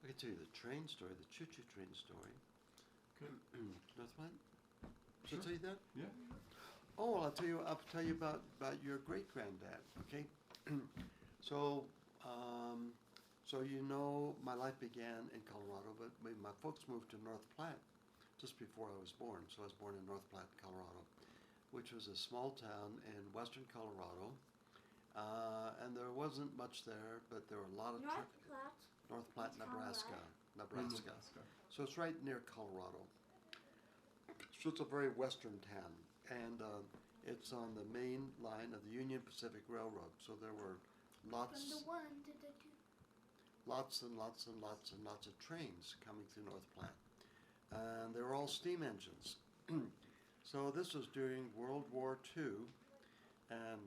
I can tell you the train story, the choo-choo train story. Okay. North Platte? Should Sure. I tell you that? Yeah. Oh, well, I'll tell you about your great-granddad, okay? So, so you know, my life began in Colorado, but my folks moved to North Platte just before I was born. So I was born in North Platte, Colorado, which was a small town in western Colorado. And there wasn't much there, but there were a lot of North Platte, Nebraska. Nebraska. So it's right near Colorado. So it's a very western town, and it's on the main line of the Union Pacific Railroad. So there were lots, From the 1 to the 2. lots and lots and lots and lots of trains coming through North Platte, and they were all steam engines. So this was during World War II, and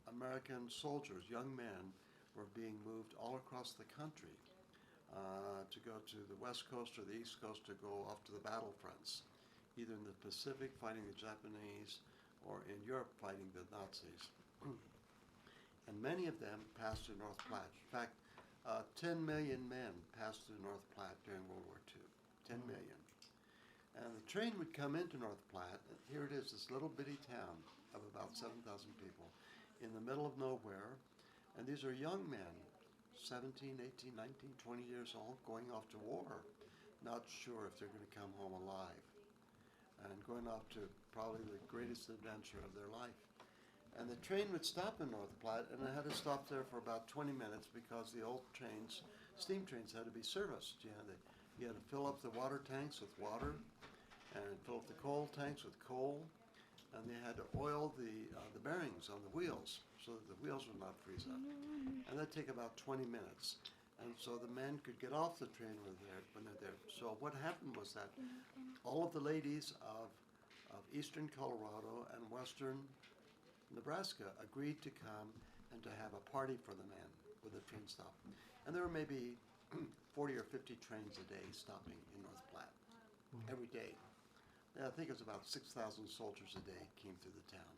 American soldiers, young men, were being moved all across the country to go to the West Coast or the East Coast to go off to the battlefronts, either in the Pacific fighting the Japanese or in Europe fighting the Nazis. And many of them passed through North Platte. In fact, 10 million men passed through North Platte during World War II. 10 million. And the train would come into North Platte, and here it is, this little bitty town of about 7,000 people in the middle of nowhere. And these are young men, 17, 18, 19, 20 years old, going off to war, not sure if they're going to come home alive, and going off to probably the greatest adventure of their life. And the train would stop in North Platte, and it had to stop there for about 20 minutes because the old trains, steam trains, had to be serviced. You had to fill up the water tanks with water, and fill up the coal tanks with coal, and they had to oil the bearings on the wheels so that the wheels would not freeze up. And that'd take about 20 minutes. And so the men could get off the train when they're there. So what happened was that all of the ladies of eastern Colorado and western Nebraska agreed to come and to have a party for the men with the train stop. And there were maybe 40 or 50 trains a day stopping in North Platte every day. I think it was about 6,000 soldiers a day came through the town.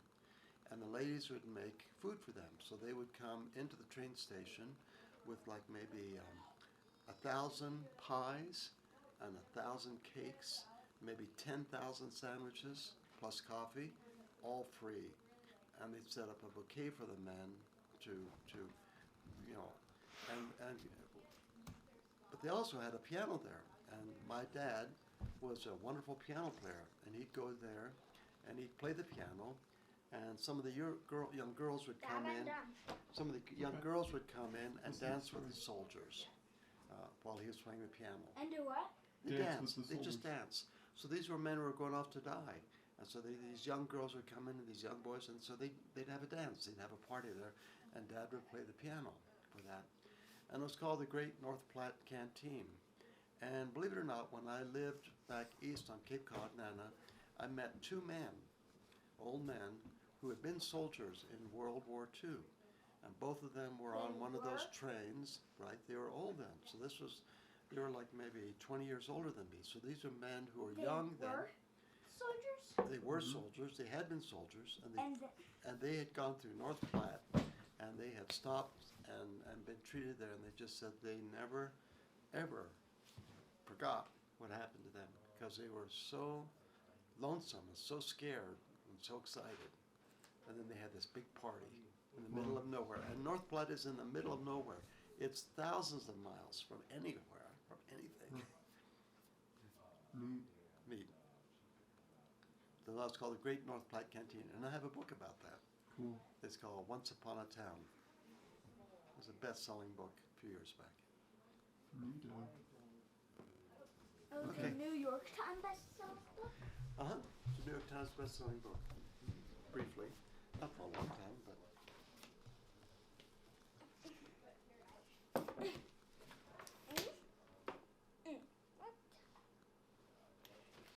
And the ladies would make food for them. So they would come into the train station with like maybe 1,000 pies and 1,000 cakes, maybe 10,000 sandwiches plus coffee, all free. And they'd set up a bouquet for the men to you know, but they also had a piano there. And my dad was a wonderful piano player, and he'd go there and he'd play the piano, and some of the young girls would come in. Some of the young girls would come in and dance with the soldiers while he was playing the piano. And do what? They dance. They just dance. So these were men who were going off to die, and so these young girls would come in and these young boys, and so they'd have a dance. They'd have a party there, and Dad would play the piano for that. And it was called the Great North Platte Canteen. And believe it or not, when I lived back east on Cape Cod, Nana, I met two men, old men, who had been soldiers in World War II. And both of them were on one of those trains, right? They were old then. So they were like maybe 20 years older than me. So these are men who were young then. Soldiers? They were soldiers. They had been soldiers. And they had gone through North Platte, and they had stopped and been treated there. And they just said they never, ever forgot what happened to them because they were so lonesome and so scared and so excited. And then they had this big party in the middle of nowhere. And North Platte is in the middle of nowhere. It's thousands of miles from anywhere, from anything. Neat. So that's called the Great North Platte Canteen. And I have a book about that. Cool. It's called Once Upon a Town. It was a best-selling book a few years back. Neat. Oh, Okay. the New York Times bestseller book? It's a New York Times best-selling book. Briefly. Not for